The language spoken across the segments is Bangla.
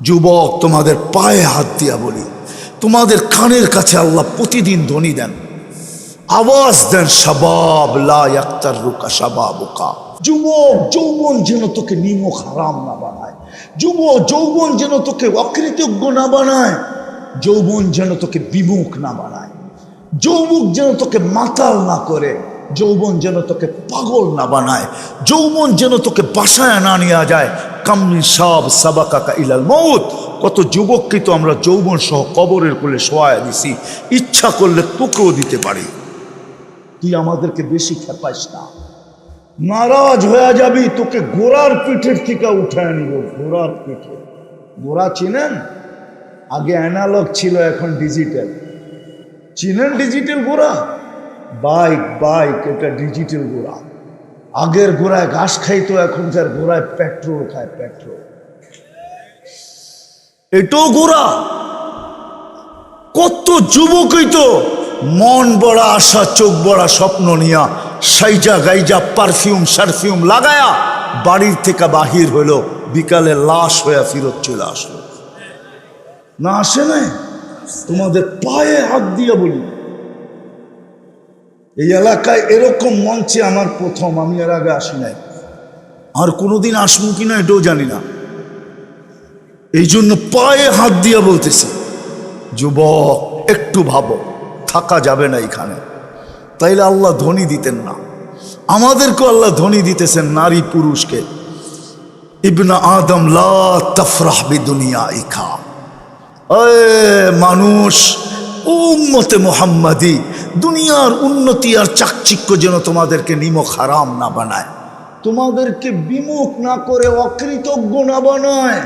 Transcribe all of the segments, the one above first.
যুবক, তোমাদের পায়ে হাত দিয়া বলি, তোমাদের কানের কাছে আল্লাহ প্রতিদিন ধ্বনি দেন, আওয়াজ দেন, শাবাব লা ইয়াক্তারুকা শাবাবুকা। যুবক যৌবন যেন তোকে নিমক হারাম না বানায়, যুবক যৌবন যেন তোকে অকৃতজ্ঞ না বানায়, যৌবন যেন তোকে বিমুখ না বানায়, যৌবন যেন তোকে মাতাল না করে, যৌবন যেন তোকে পাগল না বানায়, যৌবন যেন তোকে বাসায় না নিয়ে যায়। কামিন সাব সাবাকাকা ইলাল মউত। কত যুবককে তো আমরা যৌবন সহ কবরের কোলে শোয়ায় দিছি, ইচ্ছা করলে তোকেও দিতে পারি। তুই আমাদেরকে বেশি খেপাইস না, নারাজ হয়ে যাবি, তোকে ঘোড়ার পিঠের থেকে উঠায় নিব। ঘোড়ার পিঠে, ঘোড়া চিনেন? আগে অ্যানালগ ছিল, এখন ডিজিটাল। চিনেন ডিজিটাল ঘোড়া? বাইক এটা ডিজিটাল ঘোড়া। আগের ঘোড়ায় ঘাস খাইতো, এখনকার ঘোড়ায় পেট্রোল খায়, পেট্রোল। এটাও ঘোড়া। কত যুবকই তো মন বড়া আশা, চোখ বড়া স্বপ্ন নিয়া সাইজা গাইজা পারফিউম লাগায়া বাড়ির থেকে বাহির হলো, বিকালে লাশ হয়ে ফিরত চলে আসলো। না আসে নাই? তোমাদের পায়ে হাত দিয়ে বলি, এই এলাকায় এরকম মঞ্চে আমার প্রথম, আমি এর আগে আসি নাই, আর কোনোদিন আসবো কিনা এটাও জানি না। এই জন্য পায়ে হাত দিয়ে বলতেছি, যুবক একটু ভাবো, থাকা যাবে না এখানে। তাইলে আল্লাহ ধনী দিতেন না? আমাদেরকেও আল্লাহ ধনী দিতেছেন, নারী পুরুষকে। ইবনা আদম লা তাফরাহ বিদুনিয়াইকা। মানুষ, উম্মতে মুহাম্মাদি, দুনিয়ার উন্নতি আর চাকচিক্য যেন তোমাদেরকে নিমক হারাম না বানায়, তোমাদেরকে বিমুখ না করে অকৃতজ্ঞ না বানায়।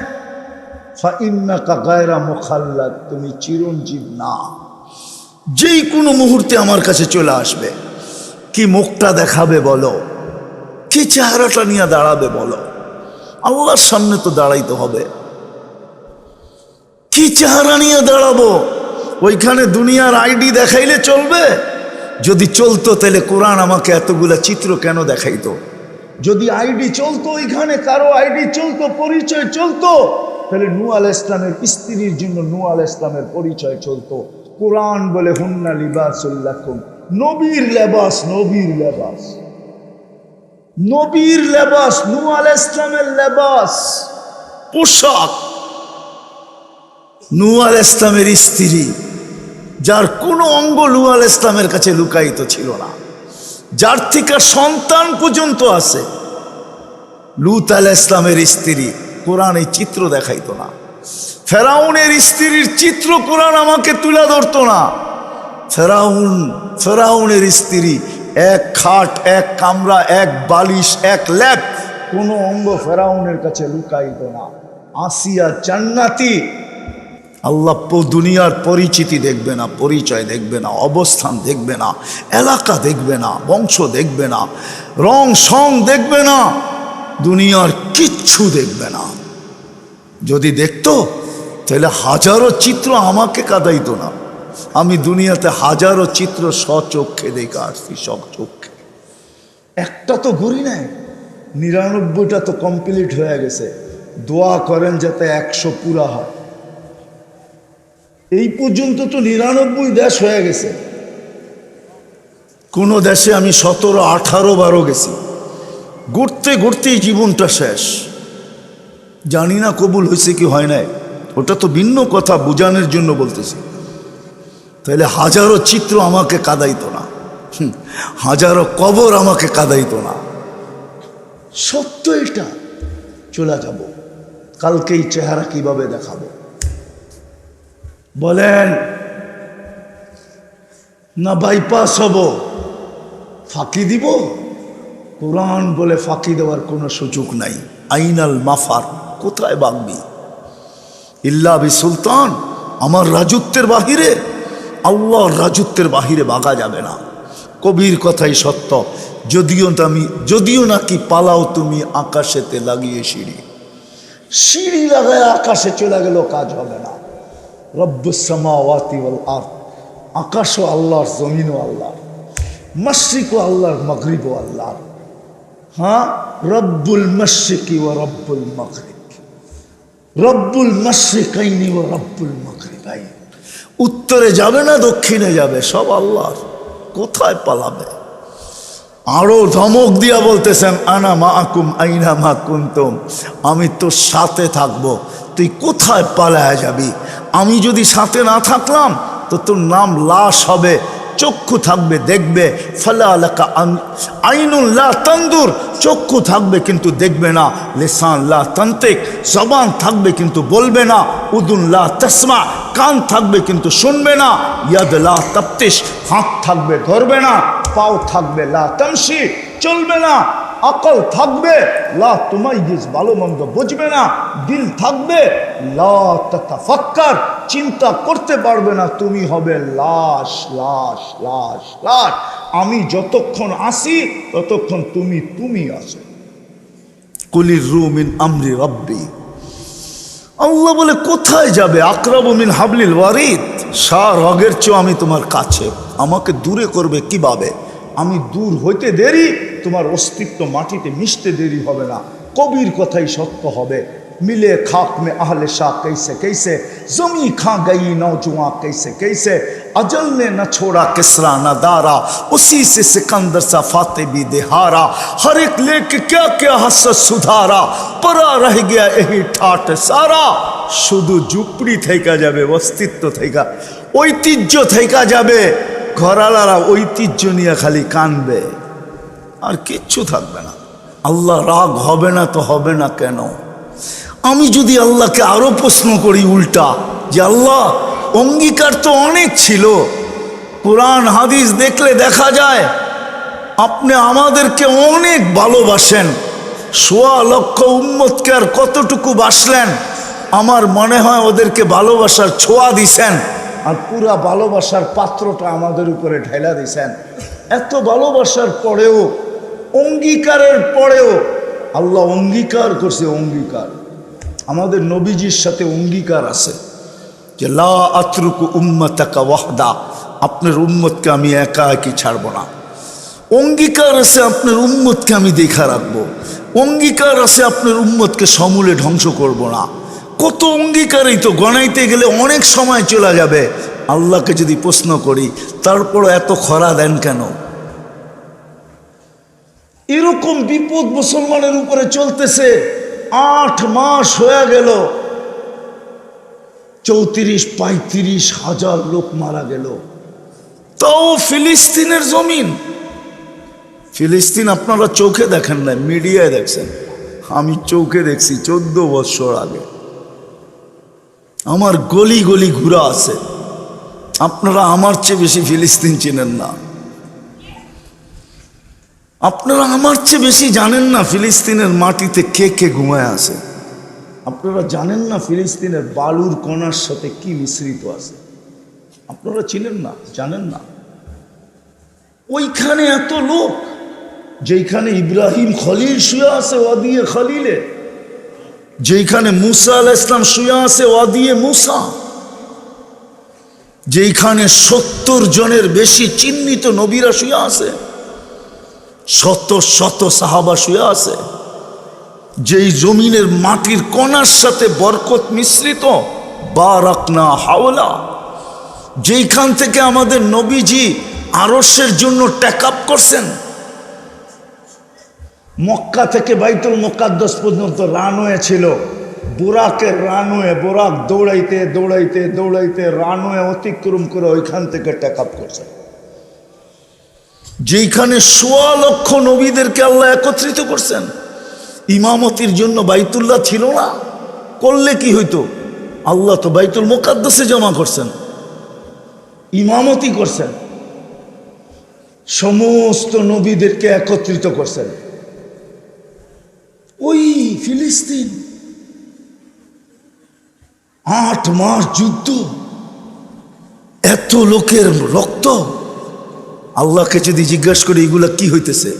ফাইন্নাকা গায়রা মুখাল্লাদ, তুমি চিরঞ্জীব না। যেই কোনো মুহূর্তে আমার কাছে চলে আসবে। কি মুখটা দেখাবে বলো? কি চেহারাটা নিয়ে দাঁড়াবে বলো? আল্লাহর সামনে তো দাঁড়াইতে হবে। কি চেহারা নিয়ে দাঁড়াবো? ওইখানে দুনিয়ার আইডি দেখাইলে চলবে? যদি চলতো তাহলে কোরআন আমাকে এতগুলা চিত্র কেন দেখাইতো? যদি আইডি চলতো, ওইখানে কারো আইডি চলতো, পরিচয় চলতো, তাহলে নূহ আলাইহিস ইসলামের স্ত্রীর জন্য নূহ আলাইহিস ইসলামের পরিচয় চলতো। কোরআন বলে হুন্না লিবাসুল লাকুম, নবীর লেবাস, নবীর লেবাস, নবীর লেবাস, নূহ আলাইহিস ইসলামের লেবাস, পোশাক। নূহ আলাইহিস ইসলামের স্ত্রী, যার কোনো অঙ্গ নূহ আলাইহিস ইসলামের কাছে লুকায়িত ছিল না, যার থেকে সন্তান পর্যন্ত আছে, লূত আলাইহিস ইসলামের স্ত্রী। কোরআন এই চিত্র দেখাইতো না। ফেরাউনের স্ত্রীর চিত্র কোরআন আমাকে তুলে ধরতো না। ফেরাউনের স্ত্রী, এক খাট, এক কামরা, এক বালিশ, এক ল্যাপ, কোনো অঙ্গ ফেরাউনের কাছে লুকাইতো না। আসিয়া জান্নাতি। আল্লাহ দুনিয়ার পরিচিতি দেখবে না, পরিচয় দেখবে না, অবস্থান দেখবে না, এলাকা দেখবে না, বংশ দেখবে না, রং সং দেখবে না, দুনিয়ার কিচ্ছু দেখবে না। যদি দেখতো তাহলে হাজারো চিত্র আমাকে কাঁদাইতো না। আমি দুনিয়াতে হাজারো চিত্র স্বচক্ষে দেখে আসছি, চক্ষে। একটা তো ঘুরি নাই, 99টা তো কমপ্লিট হয়ে গেছে। দোয়া করেন যাতে 100 পুরা হয়। এই পর্যন্ত তো 99 দেশ হয়ে গেছে। কোন দেশে আমি 17, 18 বারও গেছি। ঘুরতে ঘুরতেই জীবনটা শেষ। জানি না কবুল হয়েছে কি হয় নাই, ওটা তো ভিন্ন কথা, বোঝানোর জন্য বলতেছি। তাহলে হাজারো চিত্র আমাকে কাঁদাইতো না, হাজারো কবর আমাকে কাঁদাইতো না। সত্য এটা। চলে যাব, কালকে এই চেহারা কিভাবে দেখাবো বলেন? না বাইপাস হব, ফাঁকি দিব? কোরআন বলে ফাঁকি দেওয়ার কোনো সুযোগ নাই। আইনাল মাফার, কোথায় বাগবি? ইল্লা বি সুলতান, আমার রাজত্বের বাহিরে, আল্লাহর রাজত্বের বাহিরে বাগা যাবে না। কবির কথাই সত্য। যদিও নাকি পালাও তুমি আকাশেতে লাগিয়ে সিঁড়ি, সিঁড়ি লাগায় আকাশে চলে গেল, কাজ হবে না। রব্বুস সামাওয়াতি ওয়াল আরদ, আকাশও আল্লাহর, জমিনও আল্লাহর, মাশরিকও আল্লাহর, মাগরিবও আল্লাহর। হ্যাঁ, রব্বুল মাশরিকি ওয়া রব্বুল মাগরিব, রব্বুল মাশরিকাইনি ওয়া রব্বুল মাগরিবাইন। উত্তরে যাবে না দক্ষিণে যাবে, সব আল্লাহর। কোথায় পালাবে? আরো ধমক দিয়া বলতেছেন, আনা মাআকুম আইনা মা কুনতুম, আমি তোর সাথে থাকবো, তুই কোথায় পালায়া যাবি? আমি যদি সাথে না থাকলাম তো তোর নাম লাশ হবে, চক্ষু থাকবে দেখবে, ফালা লাকা আইনুন লা তানদুর, চক্ষু থাকবে কিন্তু দেখবে না, লিসান লা তানতিক, জবান থাকবে কিন্তু বলবে না, উদুন লা তাসমা, কান থাকবে কিন্তু শুনবে না, ইয়াদ লা তাফতিশ, হাত থাকবে ধরবে না, পাও থাকবে লা তামশি, চলবে না, আকল থাকবে লা তুমাইয়িজ, ভালো মন্দ বুঝবে না, দিল থাকবে লা তাতাফাক্কার, চিন্তা করতে পারবে না, তুমি হবে লাশ লাশ লাশ লাশ। আমি যতক্ষণ আসি ততক্ষণ তুমি আসো। কুলির রু মিন আমরি রব্বি। আল্লাহ বলে কোথায় যাবে? আকরাবু মিন হাবলিল ওয়ারিদ, রগের চেয়েও আমি তোমার কাছে। আমাকে দূরে করবে কিভাবে? আমি দূর হইতে দেরি, তোমার অস্তিত্ব মাটিতে মিশতে দেরি হবে না। কবির কথাই সত্য হবে। मिले खाक में अहले शाह कैसे कैसे, जमी खा गई नौजुआं कैसे कैसे, अजल ने न छोड़ा किसरा न दारा, उसी से सिकंदर सा फाते भी देहारा, हर एक लेके क्या क्या हसत सुधारा, परा रह गया यही ठाट सारा। शुधु झुपड़ी थेका जाबे, अस्तित्व थेका, ঐতিহ্য थेका जाबे, घरालारा ঐতিহ্য निये खाली कानबे, আর কিচ্ছু থাকবে না। আল্লাহ রাগ হবে না তো হবে না কেন? আমি যদি আল্লাহকে আরো প্রশ্ন করি উল্টা, যে আল্লাহ অঙ্গীকার তো অনেক ছিল, কোরআন হাদিস দেখলে দেখা যায় আপনি আমাদেরকে অনেক ভালোবাসেন, ১৬ লক্ষ উম্মতকে আর কতটুকু বাসলেন? আমার মনে হয় ওদেরকে ভালোবাসার ছোঁয়া দিছেন, আর পুরা ভালোবাসার পাত্রটা আমাদের উপরে ঢেলা দিছেন। এত ভালোবাসার পরেও, অঙ্গীকারের পরেও আল্লাহ অঙ্গীকার করছে। অঙ্গীকার আমাদের নবীজির সাথে অঙ্গীকার আছে যে লা আতরুকু উম্মাতাকা ওয়াহদা, আপনার উম্মতকে আমি একা একই ছাড়ব না। অঙ্গীকার আছে আপনার উম্মতকে আমি দেখা রাখবো। অঙ্গীকার আছে আপনার উম্মতকে সমূলে ধ্বংস করব না। কত অঙ্গীকারই তো গণাইতে গেলে অনেক সময় চলে যাবে। আল্লাহকে যদি প্রশ্ন করি, তারপর এত খরা দেন কেন? এরকম বিপদ মুসলমানের উপরে চলতেছে, 8 মাস হয়ে গেল, 34-35 হাজার লোক মারা গেল। তাও ফিলিস্তিনের জমিন, ফিলিস্তিন আপনারা চোখে দেখেন না, মিডিয়ায় দেখছেন, আমি চোখে দেখছি 14 বছর আগে। আমার গলি গলি ঘুরা আছে। আপনারা আমার চেয়ে বেশি ফিলিস্তিন চিনেন না, আপনারা আমার চেয়ে বেশি জানেন না ফিলিস্তিনের মাটিতে কে কে ঘুমায় আছে। আপনারা জানেন না ফিলিস্তিনের বালুর কণার সাথে কি মিশ্রিত আছে। আপনারা চিনেন না, জানেন না। ওইখানে এত লোক, যেখানে ইব্রাহিম খলিল শুয়ে আছে ওয়াদিয়ে খলিলে, যেখানে মুসা আলাইহিস সালাম শুয়ে আছে ওয়াদিয়ে মুসা, যেখানে 70 জনের বেশি চিহ্নিত নবীরা শুয়ে আছে, শত শত সাহাবা শুয়ে আছে, যেই জমিনের মাটির কণার সাথে বরকত মিশ্রিত, বারাকনা হাওলা, যেইখান থেকে আমাদের নবীজি আরশের জন্য টেকআপ করছেন। মক্কা থেকে বাইতুল মুকাদ্দাস পর্যন্ত রানওয়ে ছিল, বুরাকের রানওয়ে, বুরাক দৌড়াইতে দৌড়াইতে দৌড়াইতে রানওয়ে অতিক্রম করে ওইখান থেকে টেকআপ করছেন। যেখানে ১৬ লক্ষ নবীদেরকে আল্লাহ একত্রিত করছেন। ইমামতির জন্য বাইতুল্লাহ ছিল না, করলে কি হইতো? আল্লাহ তো বাইতুল মুকাদ্দাসে জমা করছেন, ইমামতি করছেন, সমস্ত নবীদেরকে একত্রিত করছেন। ওই ফিলিস্তিন 8 মাস যুদ্ধ, এত লোকের রক্ত। আল্লাহকে যদি জিজ্ঞাসা করি এগুলা কি হইতেছে,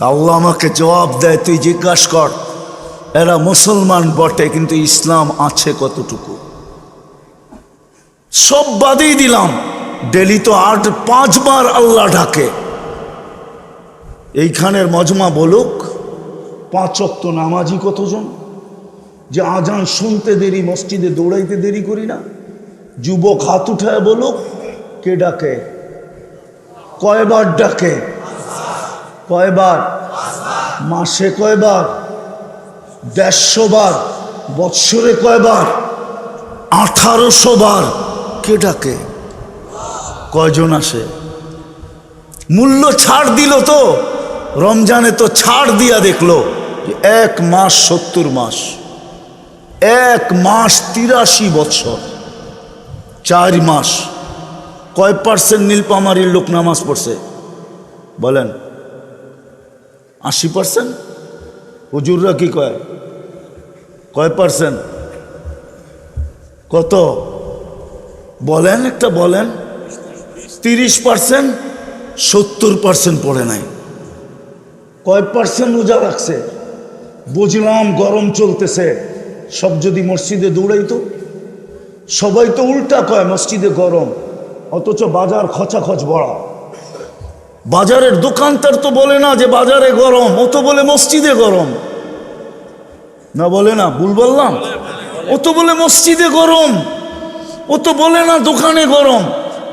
আল্লাহ আমাকে জবাব দেয়, তুই জিজ্ঞাসা কর, এরা মুসলমান বটে কিন্তু ইসলাম আছে কতটুকু। সব বাদেই দিলাম, ডেলি তো 5 বার আল্লাহ ডাকে। এইখানের মজমা বলুক 5 ওয়াক্ত নামাজি কতজন? যে আজান শুনতে দেরি, মসজিদে দৌড়াইতে দেরি করি না? যুবক হাত উঠায় বলুক, কে ডাকে? কয়বার ডাকে? কয়বার? মাসে কয়বার? 150 বার। বৎসরে কয়বার? 1800 বার। কে ডাকে? কয়জন আসে? মূল্য ছাড় দিল তো, রমজানে তো ছাড় দিয়া দেখলো 1 মাস 70 মাস, 1 মাস 83 বৎসর, 4 মাস। কয় পার্সেন্ট নীলপামারির লোক নামাজ পড়ছে বলেন? 80%? হুজুররা কি কয়? কয় পার্সেন্ট? কত বলেন? একটা বলেন। 30%? 70% পড়ে নাই। কয় পার্সেন্ট রোজা রাখছে? বুঝলাম গরম চলতেছে, সব যদি মসজিদে দৌড়াইতো। সবাই তো উল্টা কয় মসজিদে গরম, অথচ বাজার খচাখচ বড়া। বাজারের দোকানদার তো বলে না যে বাজারে গরম, ও তো বলে মসজিদে গরম। না বলে না? ভুল বললাম? ও তো বলে মসজিদে গরম, ও তো বলে না দোকানে গরম,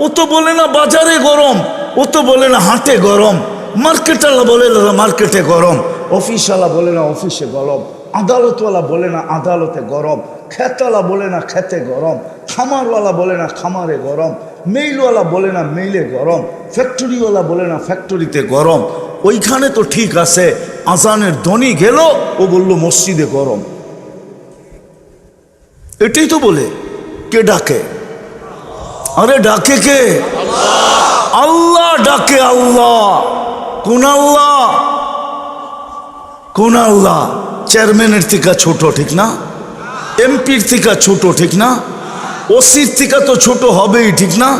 ও তো বলে না বাজারে গরম, ও তো বলে না হাটে গরম, মার্কেটওয়ালা বলে না মার্কেটে গরম, অফিসওয়ালা বলে না অফিসে গরম, আদালতওয়ালা বলে না আদালতে গরম, খেতওয়ালা বলে না খেতে গরম, খামারওয়ালা বলে না খামারে গরম, মেইলওয়ালা বলে না মেইলে গরম, ফ্যাক্টরিওয়ালা বলে না ফ্যাক্টরিতে গরম। ওইখানে তো ঠিক আছে, আজানের ধ্বনি গেল, ও বলল মসজিদে গরম। এটাই তো বলে। কে ডাকে? আরে ডাকে কে? আল্লাহ ডাকে। আল্লাহ। কোন আল্লাহ? কোন আল্লাহ? চেয়ারম্যানের থেকে ছোট, ঠিক না? এমপির থেকে ছোট, ঠিক না? ওসির থেকে তো ছোট হবেই, ঠিক না?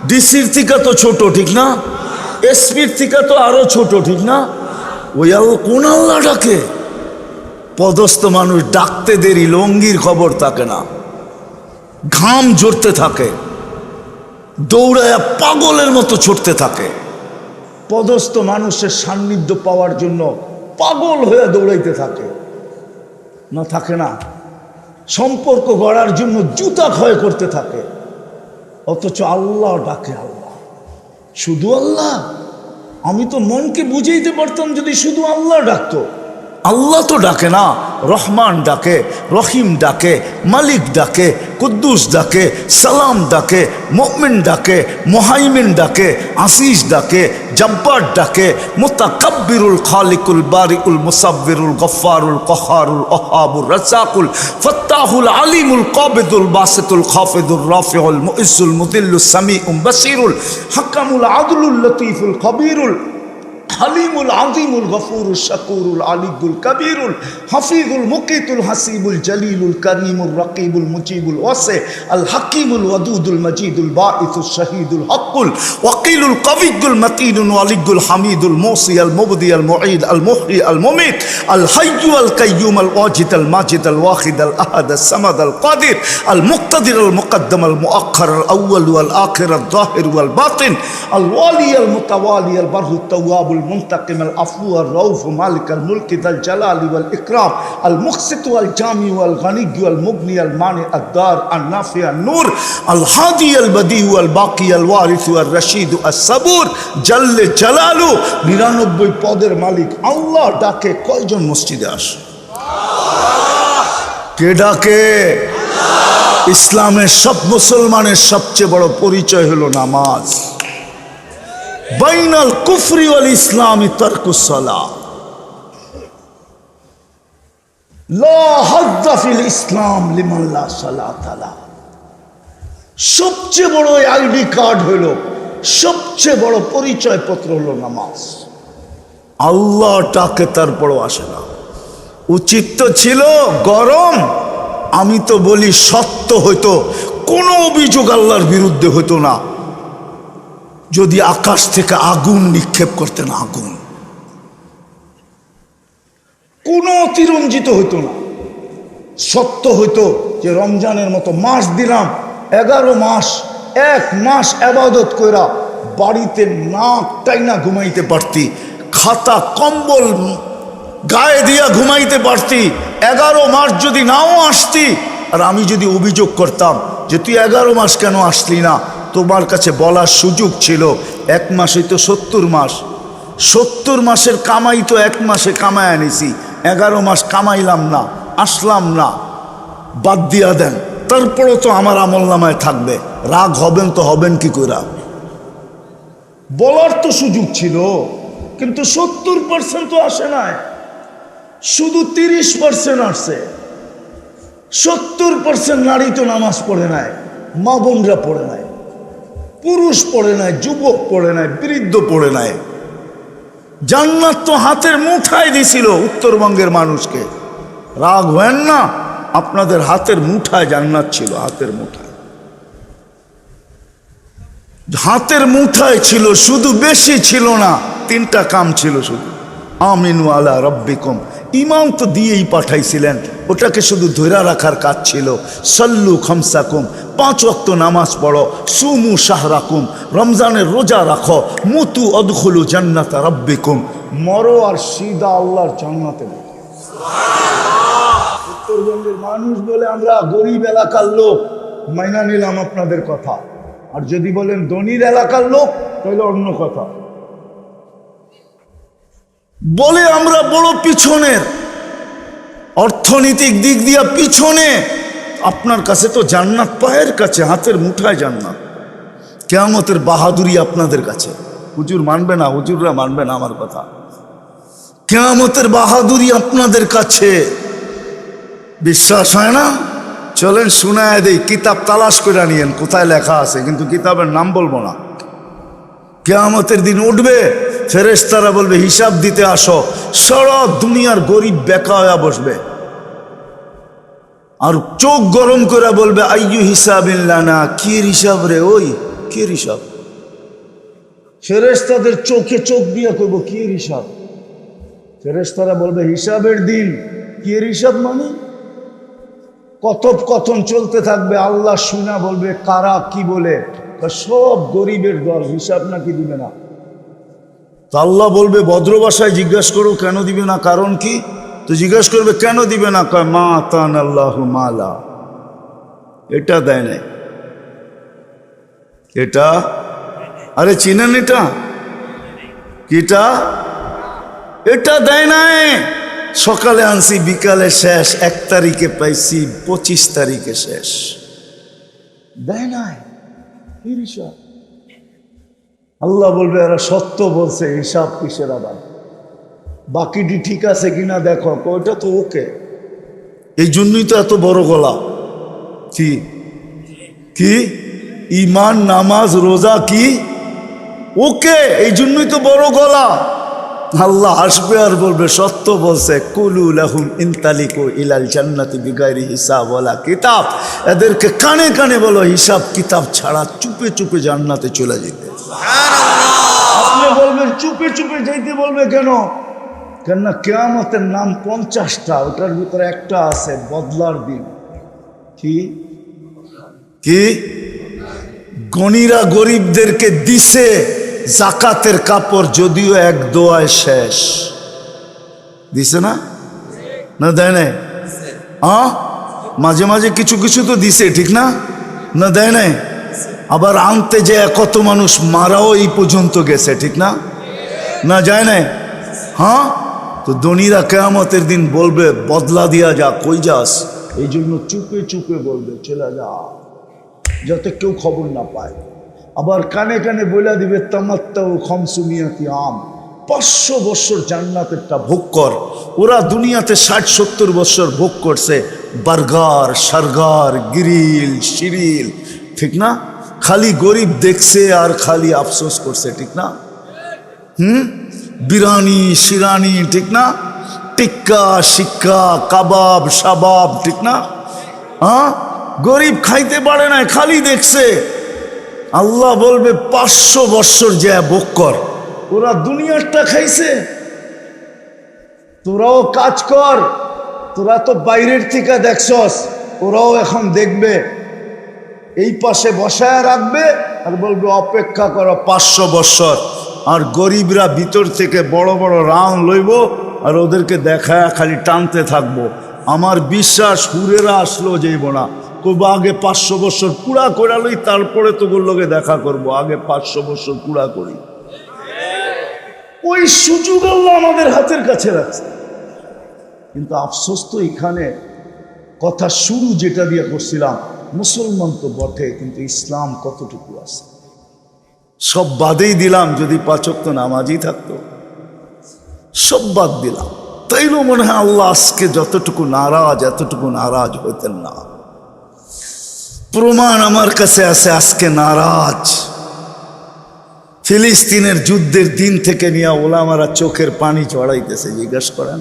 ডিসির থেকে তো ছোট, ঠিক না? এসপির থেকে তো আরো ছোট, ঠিক না? ওই আল্লাহ। কোন আল্লাহ ডাকে? পদস্থ মানুষ ডাকতে দেরি, লঙ্গির খবর থাকে না, ঘাম ঝরতে থাকে, দৌড়ায় পাগলের মতো ছুটতে থাকে। পদস্থ মানুষের সান্নিধ্য পাওয়ার জন্য পাগল হয়ে দৌড়াইতে থাকে, না থাকে না? সম্পর্ক গড়ার জন্য জুতা ক্ষয় করতে থাকে, অথচ আল্লাহ ডাকে। আল্লাহ, শুধু আল্লাহ। আমি তো মনকে বুঝাইতে পারতাম যদি শুধু আল্লাহ ডাকতো। আল্লাহ তো ডাকে না, রহমান ডাকে, রহিম ডাকে, মালিক ডাকে, কুদ্দুস ডাকে, সালাম ডাকে, মুমিন ডাকে, মুহাইমিন ডাকে, আসিস ডাকে, জব্বার ডাকে, মুতাকাব্বিরুল খালিকুল বারিকুল মুসাব্বিরুল গফফারুল কহারুল ওহাবুর রাজ্জাকুল ফাত্তাহুল আলিমুল কাবিদুল বাসিতুল খাফিদুর রাফিউল মুইজ্জুল মুদিল্লুস সামিউম বাসিরুল হাকামুল আদলুল লতীফুল খবীরুল হালিমুল আজিমুল গফুরুল শাকুরুল আলিগুল কবিরুল হাফিজুল মুকিতুল হাসিবুল জলিলুল করিমুল রকিবুল মুজিবুল ওয়াসি আল হাকিমুল ওয়াদুদুল মজিদুল বাঈসুল শহীদুল হকুল ওয়াকিলুল কবিয়ুল মতিনুল ওয়ালিদুল হামিদুল মুসি আল মুবদি আল মুঈদ আল মুহয়ি আল মুমিত আল হাইয়্যু আল কাইয়্যুম আল ওয়াজিদ আল মাজিদ আল ওয়াহিদ আল আহাদ আল সামাদ আল কাদির আল মুক্তাদির আল মুকদ্দম আল মুআখ্খার আল আউয়াল ওয়াল আখির আল যাহির ওয়াল বাতিন আল ওয়ালি আল মুতাওয়ালি আল বারহু তাওয়াবুল المنتقم العفو الرؤوف مالك الملك ذا الجلال والإكرام المقسط والجامع والغني والمغني المانع الدار النافع النور الهادي البديع الباقي الوارث والرشيد الصبور جل جلاله 99 পদের মালিক আল্লাহ ডাকে। কয়জন মসজিদে আসে? কে ডাকে? ইসলামের সব মুসলমানের সবচেয়ে বড় পরিচয় হলো নামাজ। বাইনাল কুফরি ওয়াল ইসলামি তারকুস সালাহ, লা হাজ্জা ফিল ইসলাম লিমান লা সালাতা লা। সবচেয়ে বড় আইডি কার্ড হলো, সবচেয়ে বড় পরিচয় পত্র হলো নামাজ। আল্লাহ ডাকে, তারপরও আসে না। উচিত তো ছিল গরম, আমি তো বলি সত্য হইতো, কোনো অভিযোগ আল্লাহর বিরুদ্ধে হইতো না যদি আকাশ থেকে আগুন নিক্ষেপ করতেন। আগুন কোনো অতিরঞ্জিত হইতো না। সত্য হইতো যে রমজানের মতো মাস দিলাম, 11 মাস, 1 মাস ইবাদত কইরা বাড়িতে নাক টাইনা ঘুমাইতে পারতি, খাতা কম্বল গায়ে দিয়া ঘুমাইতে পারতি, 11 মাস যদি নাও আসতি, আর আমি যদি অভিযোগ করতাম যে তুই 11 মাস কেন আসলি না, তোমার কাছে বলার সুযোগ ছিল। 1 মাসই তো 70 মাস, 70 মাসের কামাই তো 1 মাসে কামায় আনিছি, 11 মাস কামাইলাম না, আসলাম না, বাদ দিয়া দেন। তারপরও তো আমার আমল নামায় থাকবে, রাগ হবেন তো হবেন কি করে? বলার তো সুযোগ ছিল, কিন্তু 70% তো আসে নাই, শুধু 30% আসছে। 70% নারী তো নামাজ পড়ে নাই, মা বোনরা পড়ে নাই, পুরুষ পড়ে নাই, যুবক পড়ে নাই, বৃদ্ধ পড়ে নাই। জান্নাত তো হাতের মুঠায় দিছিল উত্তরবঙ্গের মানুষকে। রাগ হেন না, আপনাদের হাতের মুঠায় জান্নাত ছিল, হাতের মুঠায়, হাতের মুঠায় ছিল, শুধু বেশি ছিল না। 3টা কাম ছিল শুধু, আমিনু আলা রব্বিকুম, ইমাম তো দিয়েই পাঠাইছিলেন, ওটাকে শুধু ধৈরা রাখার কাজ ছিল। সল্লু খামসাকুম, 5 ওয়াক্ত নামাজ পড়ো, সুমু শাহরাকুম, রমজানের রোজা রাখো, মুতু অদখুলু জান্নাত রব্বিকুম, মরো আর সিধা আল্লাহর জান্নাতে। উত্তরবঙ্গের মানুষ বলে আমরা গরিব এলাকার লোক, মাইনা নিলাম আপনাদের কথা। আর যদি বলেন ধনীর এলাকার লোক, তাহলে অন্য কথা। বলে আমরা বড় পিছনের, অর্থনৈতিক দিক দিয়া পিছনে। আপনার কাছে তো জান্নাত পায়ের কাছে, হাতের মুঠায় জান্নাত। কিয়ামতের বাহাদুরি আপনাদের কাছে। হুজুর মানবে না, হুজুররা মানবে না আমার কথা। কিয়ামতের বাহাদুরি আপনাদের কাছে। বিশ্বাস হয় না? চলেন শুনায় দেই, কিতাব তালাশ করে নিয়েন কোথায় লেখা আছে, কিন্তু কিতাবের নাম বলবো না। কিয়ামতের দিন উঠবে, ফেরেশতারা বলবে হিসাব দিতে আসো। সারা দুনিয়ার গরিব বেকা হয়ে বসবে, আর চোখ গরম করে বলবে আইয়ু হিসাবিল্লানা, কি হিসাব রে, ওই কি হিসাব? ফেরেশতাদের চোখে চোখ দিয়ে কইব কি হিসাব? ফেরেশতারা বলবে হিসাবের দিন। কি হিসাব মানে? কথোপকথন চলতে থাকবে, আল্লাহ শুনা বলবে কারা কি বলে, সব গরিবের দল, হিসাব নাকি দিবে না। তো আল্লাহ বলবে ভদ্র ভাষায় জিজ্ঞাসা করো কেন দিবে না, কারণ কি? তো জিজ্ঞাসা করবে কেন দিবে না, কয় মা তান আল্লাহু মালা, এটা দেয় নাই, এটা, আরে চিনেন এটা কিটা, এটা দেয় নাই। সকালে আনছি, বিকালে শেষ, 1 তারিখে পাইছি, 25 তারিখে শেষ, দেয় নাই। হিসাব আল্লাহ বলবে এরা সত্য বলছে, হিসাব কিসের আবার? বাকিটি ঠিক আছে কিনা দেখো, ওইটা তো ওকে। এই জন্যই তো এত বড় গলা। কি কি ইমান, নামাজ, রোজা কি ওকে, এই জন্যই তো বড় গলা। আল্লাহ হাসবে আর বলবে সত্য বলছে, কুলু লাহুম ইনতালিকু ইলাল জান্নাতি বিগাইরি হিসাব ওয়ালা কিতাব। এদেরকে কানে কানে বলো হিসাব কিতাব ছাড়া চুপে চুপে জান্নাতে চলে যেতে। আপনি বলবেন চুপে চুপে যাইতে, বলবে কেন? কেননা কিয়ামতের নাম 50টা, ওটার ভিতরে একটা আছে বদলার দিন। কি কি গণিরা গরিবদেরকে দিছে জাকাতের কাপড়, যদিও 1 দোয়ায় শেষ। দিছে না? না দেয় নাই? মাঝে মাঝে কিছু কিছু তো দিছে, ঠিক না? না দেয় নাই? আবার আনতে যে কত মানুষ মারাও এই পর্যন্ত গেছে, ঠিক না? না যায় নাই? হ্যাঁ, তো ধনীরা কিয়ামতের দিন বলবে বদলা দিয়া যা, কই যাস? এই জন্য চুপে চুপে বলবে চলে যা, যাতে কেউ খবর না পায়। আবার কানে কানে বলে দিবে তামাত্তাউ খামসুমিয়াতি আম, 500 বছর জান্নাতেরটা ভোগ কর। ওরা দুনিয়াতে 60-70 বছর ভোগ করছে, বার্গার, সার্গার, গ্রিল, শিরিল, ঠিক না? খালি গরিব দেখছে আর খালি আফসোস করছে, ঠিক না? বিরিয়ানি, শিরানি, ঠিক না? টিক্কা, শিক্কা, কাবাব, শাবাব, ঠিক না? গরিব খাইতে পারে না, খালি দেখছে। আল্লাহ বলবে 500 বছর যে ভোগ কর। ওরা দুনিয়ারটা খাইছে, তোরাও কাজ কর। তোরা তো বাইরের থেকে দেখছস, ওরাও এখন দেখবে, এই পাশে বসায় রাখবে আর বলবে অপেক্ষা করো 500 বছর। আর গরিবরা ভিতর থেকে বড় বড় রাউন্ড লইব আর ওদেরকে দেখায় খালি টানতে থাকবো, আমার বিশ্বাস হুরেরা আসলো যাইব না, কব আগে 500 বছর পুরা করালই তারপরে তো লোকে দেখা করব, আগে 500 বছর পুরা করি। ওই সুযোগ আল্লাহ আমাদের হাতের কাছে রাখছে। কিন্তু আফসোস তো এখানে কথা শুরু যেটা দিয়ে করছিলাম, মুসলমান তো বটে কিন্তু ইসলাম কতটুকু আছে সব বাদেই দিলাম। যদি 5 ওয়াক্ত নামাজই থাকতো, সব বাদ দিলাম, তাইলেও মনে হয় আল্লাহ আজকে যতটুকু নারাজ এতটুকু নারাজ হইতেন না। প্রমাণ আমার কাছে আছে আজকে নারাজ। ফিলিস্তিনের যুদ্ধের দিন থেকে নিয়ে ওলামারা চোখের পানি জড়াইতেছে। জিজ্ঞেস করেন,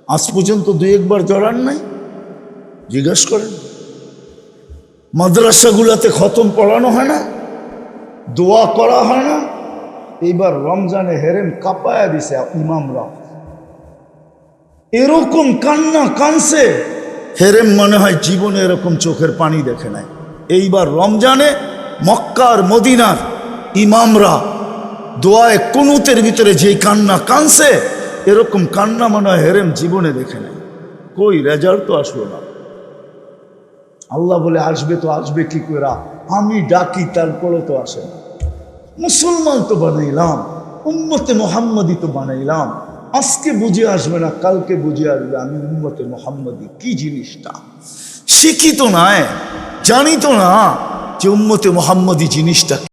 আজ পর্যন্ত 2-1 জড়ান নাই? জিজ্ঞেস করেন। মাদ্রাসাগুলোতে খতম পড়ানো হয় না, দোয়া করা হয় না? এইবার রমজানে হেরেম কাঁপায়া দিছে ইমামরা, এরকম কান্না কানছে হেরেম মনে হয় জীবনে এরকম চোখের পানি দেখে নাই। এইবার রমজানে মক্কার মদিনার ইমামরা দোয়ায় কুনুতের ভিতরে যেই কান্না কানছে, এরকম কান্না মনে হয় হেরেম জীবনে দেখে নাই। কই রেজাল্ট তো আসলো না। আল্লাহ বলে আসবে তো আসবে কি করে, আমি ডাকি তারপরও তো আসে না। মুসলমান তো বানাইলাম, উম্মতে মোহাম্মদী তো বানাইলাম, আজকে বুঝে আসবে না কালকে বুঝে আসবে আমি উম্মতে মোহাম্মদী কি জিনিসটা। শিখি তো নাই, জানি তো না যে উম্মতে মোহাম্মদী জিনিসটা।